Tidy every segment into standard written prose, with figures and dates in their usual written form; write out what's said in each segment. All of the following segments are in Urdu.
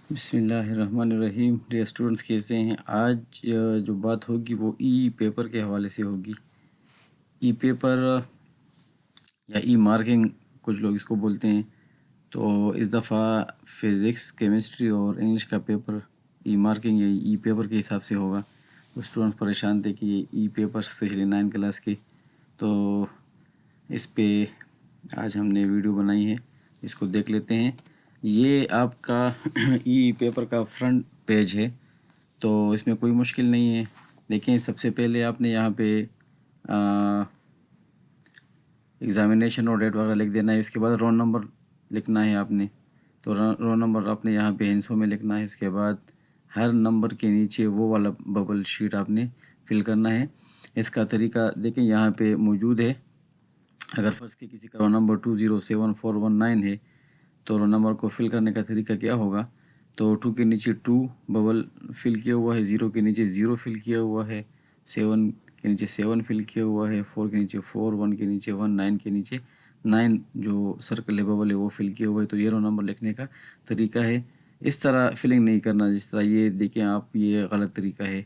بسم اللہ الرحمن الرحیم۔ ڈیئر اسٹوڈنٹس، کیسے ہیں؟ آج جو بات ہوگی وہ ای پیپر کے حوالے سے ہوگی۔ ای پیپر یا ای مارکنگ کچھ لوگ اس کو بولتے ہیں، تو اس دفعہ فزکس، کیمسٹری اور انگلش کا پیپر ای مارکنگ یا ای پیپر کے حساب سے ہوگا۔ اسٹوڈنٹس پریشان تھے کہ یہ ای پیپر اسپیشلی 9 کلاس کے، تو اس پہ آج ہم نے ویڈیو بنائی ہے، اس کو دیکھ لیتے ہیں۔ یہ آپ کا ای پیپر کا فرنٹ پیج ہے، تو اس میں کوئی مشکل نہیں ہے۔ دیکھیں، سب سے پہلے آپ نے یہاں پہ ایگزامینیشن اور ڈیٹ وغیرہ لکھ دینا ہے۔ اس کے بعد رول نمبر لکھنا ہے آپ نے، تو رول نمبر آپ نے یہاں پہ ہندسوں میں لکھنا ہے۔ اس کے بعد ہر نمبر کے نیچے وہ والا ببل شیٹ آپ نے فل کرنا ہے۔ اس کا طریقہ دیکھیں یہاں پہ موجود ہے۔ اگر فرض کی کسی کا رول نمبر 207419 ہے تو رول نمبر کو فل کرنے کا طریقہ کیا ہوگا؟ تو 2 کے نیچے 2 ببل فل کیا ہوا ہے، 0 کے نیچے 0 فل کیا ہوا ہے، 7 کے نیچے 7 فل کیا ہوا ہے، 4 کے نیچے 4، 1 کے نیچے 1، 9 کے نیچے 9 جو سرکل ہے ببل ہے وہ فل کیا ہوا ہے۔ تو یہ رول نمبر لکھنے کا طریقہ ہے۔ اس طرح فلنگ نہیں کرنا جس طرح یہ دیکھیں آپ، یہ غلط طریقہ ہے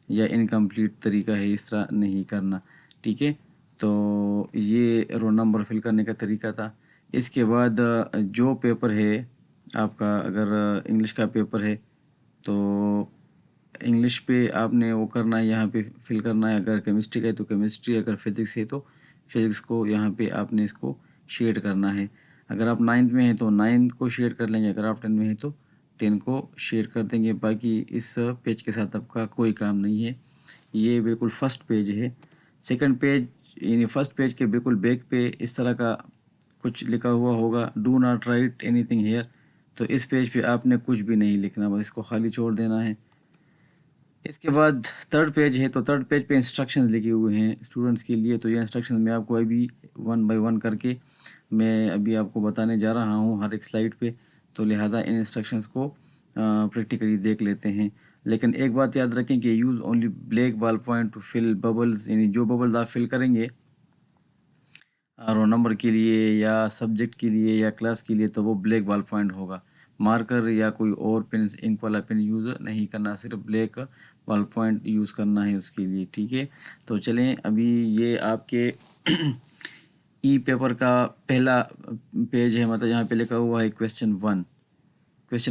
یا انکمپلیٹ طریقہ ہے، اس طرح نہیں کرنا، ٹھیک ہے؟ تو یہ رول نمبر فل کرنے کا طریقہ تھا۔ اس کے بعد جو پیپر ہے آپ کا، اگر انگلش کا پیپر ہے تو انگلش پہ آپ نے وہ کرنا ہے، یہاں پہ فل کرنا ہے۔ اگر کیمسٹری کا ہے تو کیمسٹری، اگر فزکس ہے تو فزکس کو یہاں پہ آپ نے اس کو شیڈ کرنا ہے۔ اگر آپ 9th میں ہیں تو 9 کو شیڈ کر لیں گے، اگر آپ 10 میں ہیں تو 10 کو شیڈ کر دیں گے۔ باقی اس پیج کے ساتھ آپ کا کوئی کام نہیں ہے۔ یہ بالکل فرسٹ پیج ہے۔ سیکنڈ پیج یعنی فرسٹ پیج کے بالکل بیک پہ اس طرح کا کچھ لکھا ہوا ہوگا، do not write any thing here. تو اس پیج پہ آپ نے کچھ بھی نہیں لکھنا، بس اس کو خالی چھوڑ دینا ہے۔ اس کے بعد تھرڈ پیج ہے، تو تھرڈ پیج پہ انسٹرکشنز لکھی ہوئے ہیں اسٹوڈنٹس کے لیے۔ تو یہ انسٹرکشنز میں آپ کو ابھی 1 بائی 1 کر کے میں ابھی آپ کو بتانے جا رہا ہوں ہر ایک سلائیڈ پہ، تو لہٰذا ان انسٹرکشنز کو پریکٹیکلی دیکھ لیتے ہیں۔ لیکن ایک بات یاد رکھیں کہ use only black ball point to fill bubbles, یعنی جو ببلز آپ فل کریں گے رول نمبر کے لیے یا سبجیکٹ کے لیے یا کلاس کے لیے، تو وہ بلیک بال پوائنٹ ہوگا۔ مارکر یا کوئی اور پین، انک والا پین یوز نہیں کرنا، صرف بلیک بال پوائنٹ یوز کرنا ہے اس کے لیے، ٹھیک ہے؟ تو چلیں، ابھی یہ آپ کے ای پیپر کا پہلا پیج ہے، مطلب یہاں پہ لکھا ہوا ہے کویسچن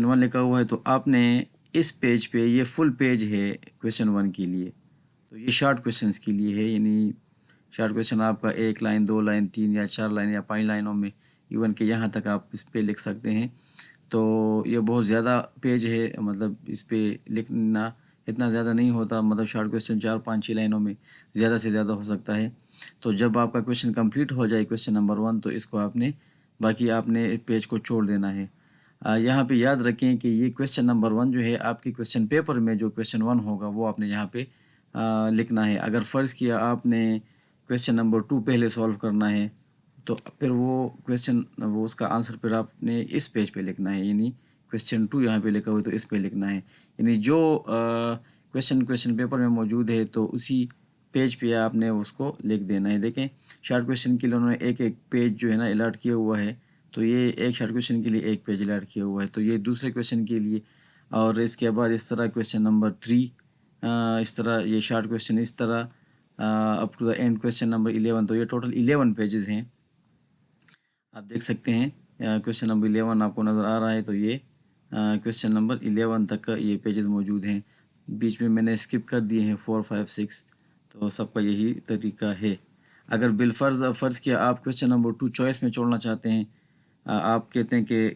1 لکھا ہوا ہے۔ تو آپ نے اس پیج پہ، یہ فل پیج ہے کویسچن 1 کے لیے، تو یہ شارٹ کویسچنس کے لیے ہے، یعنی شارٹ کویسچن آپ کا 1 لائن، 2 لائن، 3 یا 4 لائن یا 5 لائنوں میں، ایون کہ یہاں تک آپ اس پہ لکھ سکتے ہیں۔ تو یہ بہت زیادہ پیج ہے، مطلب اس پہ لکھنا اتنا زیادہ نہیں ہوتا، مطلب شارٹ کویسچن 4، 5، 6 لائنوں میں زیادہ سے زیادہ ہو سکتا ہے۔ تو جب آپ کا کویسچن کمپلیٹ ہو جائے کویسچن نمبر 1، تو اس کو آپ نے باقی آپ نے پیج کو چھوڑ دینا ہے۔ یہاں پہ یاد رکھیں کہ یہ کویسچن نمبر 1 جو ہے آپ کے کویسچن پیپر میں، جو کویسچن 1 ہوگا وہ آپ نے یہاں پہ لکھنا ہے۔ اگر فرض کیا آپ نے کویسچن نمبر 2 پہلے سولو کرنا ہے، تو پھر وہ کویسچن، وہ اس کا آنسر پھر آپ نے اس پیج پہ لکھنا ہے، یعنی کویسچن 2 یہاں پہ لکھا ہوا ہے تو اس پہ لکھنا ہے، یعنی جو کویسچن پیپر میں موجود ہے تو اسی پیج پہ آپ نے اس کو لکھ دینا ہے۔ دیکھیں، شارٹ کویسچن کے لیے انہوں نے ایک پیج جو ہے نا الاٹ کیا ہوا ہے، تو یہ ایک شارٹ کویسچن کے لیے ایک پیج الاٹ کیا ہوا ہے، تو یہ دوسرے کویسچن کے لیے۔ اور اس کے بعد اس طرح کویسچن نمبر 3، اس طرح یہ شارٹ کویسچن اس طرح up to the end question number 11۔ تو یہ ٹوٹل 11 پیجز ہیں، آپ دیکھ سکتے ہیں۔ کویسچن نمبر 11 آپ کو نظر آ رہا ہے، تو یہ کویسچن نمبر 11 تک کا یہ پیجز موجود ہیں۔ بیچ میں نے اسکپ کر دیے ہیں 4، 5، 6، تو سب کا یہی طریقہ ہے۔ اگر فرض کیا آپ کویسچن نمبر 2 چوائس میں چھوڑنا چاہتے ہیں، آپ کہتے ہیں کہ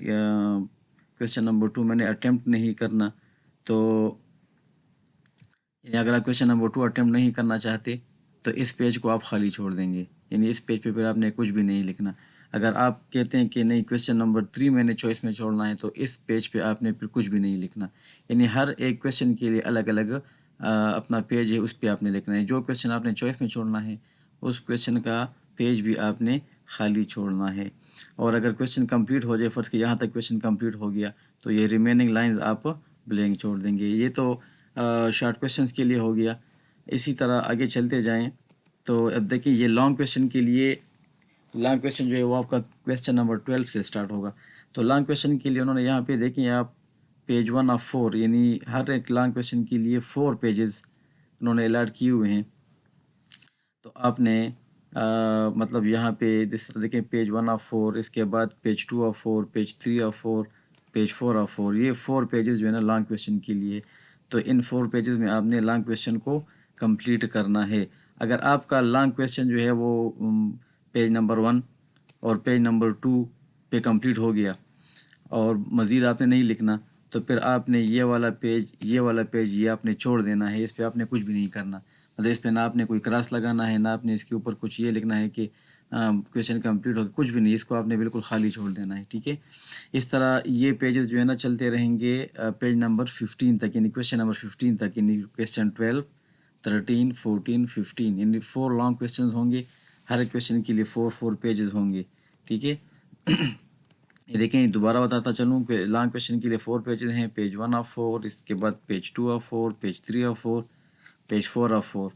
کویسچن نمبر 2 میں نے اٹیمپٹ نہیں کرنا، تو یعنی اگر آپ کویسچن نمبر 2 اٹیمپٹ نہیں کرنا چاہتے تو اس پیج کو آپ خالی چھوڑ دیں گے، یعنی اس پیج پہ پھر آپ نے کچھ بھی نہیں لکھنا۔ اگر آپ کہتے ہیں کہ نہیں کویسچن نمبر 3 میں نے چوائس میں چھوڑنا ہے، تو اس پیج پہ آپ نے پھر کچھ بھی نہیں لکھنا، یعنی ہر ایک کویسچن کے لیے الگ الگ اپنا پیج ہے، اس پہ آپ نے لکھنا ہے۔ جو کویسچن آپ نے چوائس میں چھوڑنا ہے اس کویسچن کا پیج بھی آپ نے خالی چھوڑنا ہے۔ اور اگر کویسچن کمپلیٹ ہو جائے، فرض کہ یہاں تک کویسچن کمپلیٹ ہو گیا، تو یہ ریمیننگ لائنز آپ بلینک چھوڑ دیں گے۔ یہ تو شارٹ کویسچنس کے لیے ہو گیا۔ اسی طرح آگے چلتے جائیں تو اب دیکھیں، یہ لانگ کویسچن کے لیے، لانگ کویسچن جو ہے وہ آپ کا کویسچن نمبر 12 سے سٹارٹ ہوگا۔ تو لانگ کویسچن کے لیے انہوں نے یہاں پہ دیکھیں آپ پیج 1 آف 4 یعنی ہر ایک لانگ کویشچن کے لیے 4 پیجز انہوں نے الاٹ کیے ہوئے ہیں. تو آپ نے مطلب یہاں پہ جس طرح دیکھیں پیج 1 آف 4، اس کے بعد page 2 of 4، page 3 of 4، page 4 of 4، یہ 4 پیجز جو ہے نا لانگ کویشچن کے لیے. تو ان 4 پیجز میں آپ نے لانگ کویشچن کو کمپلیٹ کرنا ہے. اگر آپ کا لانگ کویشچن جو ہے وہ پیج نمبر 1 اور پیج نمبر 2 پہ کمپلیٹ ہو گیا اور مزید آپ نے نہیں لکھنا، تو پھر آپ نے یہ والا پیج یہ آپ نے چھوڑ دینا ہے. اس پہ آپ نے کچھ بھی نہیں کرنا، مطلب اس پہ نہ آپ نے کوئی کراس لگانا ہے، نہ آپ نے اس کے اوپر کچھ یہ لکھنا ہے کہ کویشچن کمپلیٹ ہو گیا، کچھ بھی نہیں. اس کو آپ نے بالکل خالی چھوڑ دینا ہے. ٹھیک ہے، اس طرح یہ پیجز جو ہے نا چلتے رہیں گے پیج نمبر 15 تک، یعنی کویشچن نمبر 15 تک، یعنی کویشچن 12، 13، 14، 15، یعنی 4 لانگ کویشچنز ہوں گے. ہر ایک کویشچن کے لیے 4 پیجز ہوں گے. ٹھیک ہے، یہ دیکھیں دوبارہ بتاتا چلوں کہ لانگ کویشچن کے لیے 4 پیجز ہیں. پیج 1 آف 4، اس کے بعد page 2 of 4، page 3 of 4، page 4 of 4.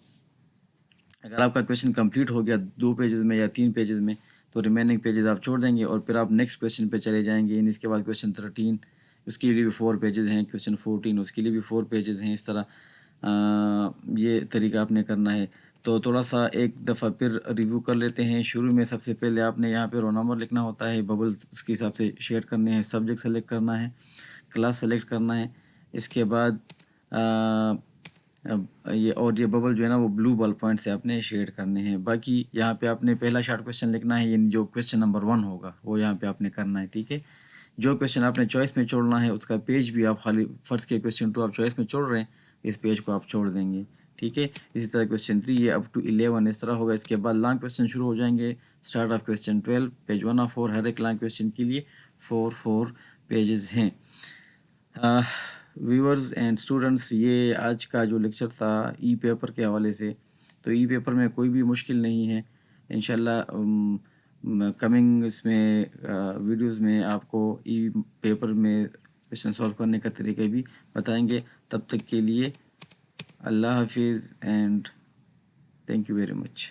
اگر آپ کا کویشچن کمپلیٹ ہو گیا 2 پیجز میں یا 3 پیجز میں، تو ریمیننگ پیجز آپ چھوڑ دیں گے اور پھر آپ نیکسٹ کویشچن پہ چلے جائیں گے. یعنی اس کے بعد کویشچن 13، اس کے لیے بھی 4 پیجز ہیں. کویشچن 14، اس کے لیے بھی 4 پیجز ہیں. اس طرح یہ طریقہ آپ نے کرنا ہے. تو تھوڑا سا ایک دفعہ پھر ریویو کر لیتے ہیں. شروع میں سب سے پہلے آپ نے یہاں پہ رول نمبر لکھنا ہوتا ہے، ببلز اس کے حساب سے شیڈ کرنے ہیں، سبجیکٹ سلیکٹ کرنا ہے، کلاس سلیکٹ کرنا ہے. اس کے بعد یہ ببل جو ہے نا وہ بلو بال پوائنٹ سے آپ نے شیڈ کرنے ہیں. باقی یہاں پہ آپ نے پہلا شارٹ کویشچن لکھنا ہے، یعنی جو کویشچن نمبر 1 ہوگا وہ یہاں پہ آپ نے کرنا ہے. ٹھیک ہے، جو کویشچن آپ نے چوائس میں چھوڑنا ہے اس کا پیج بھی آپ خالی فرض کے کویشچن 2 آپ چوائس میں چھوڑ رہے ہیں، اس پیج کو آپ چھوڑ دیں گے. ٹھیک ہے، اسی طرح کویشچن 3 یہ اپ ٹو 11 اس طرح ہوگا. اس کے بعد لانگ کویشچن شروع ہو جائیں گے. Start of question 12، page 1 of 4، ہر ایک لانگ کویشچن کے لیے 4 پیجز ہیں. ویورز اینڈ اسٹوڈنٹس، یہ آج کا جو لیکچر تھا ای پیپر کے حوالے سے، تو ای پیپر میں کوئی بھی مشکل نہیں ہے. انشاءاللہ کمنگ اس میں ویڈیوز میں آپ کو ای پیپر میں کویشچن سولو کرنے کا طریقہ بھی بتائیں گے. تب تک کے لیے اللہ حافظ and thank you very much.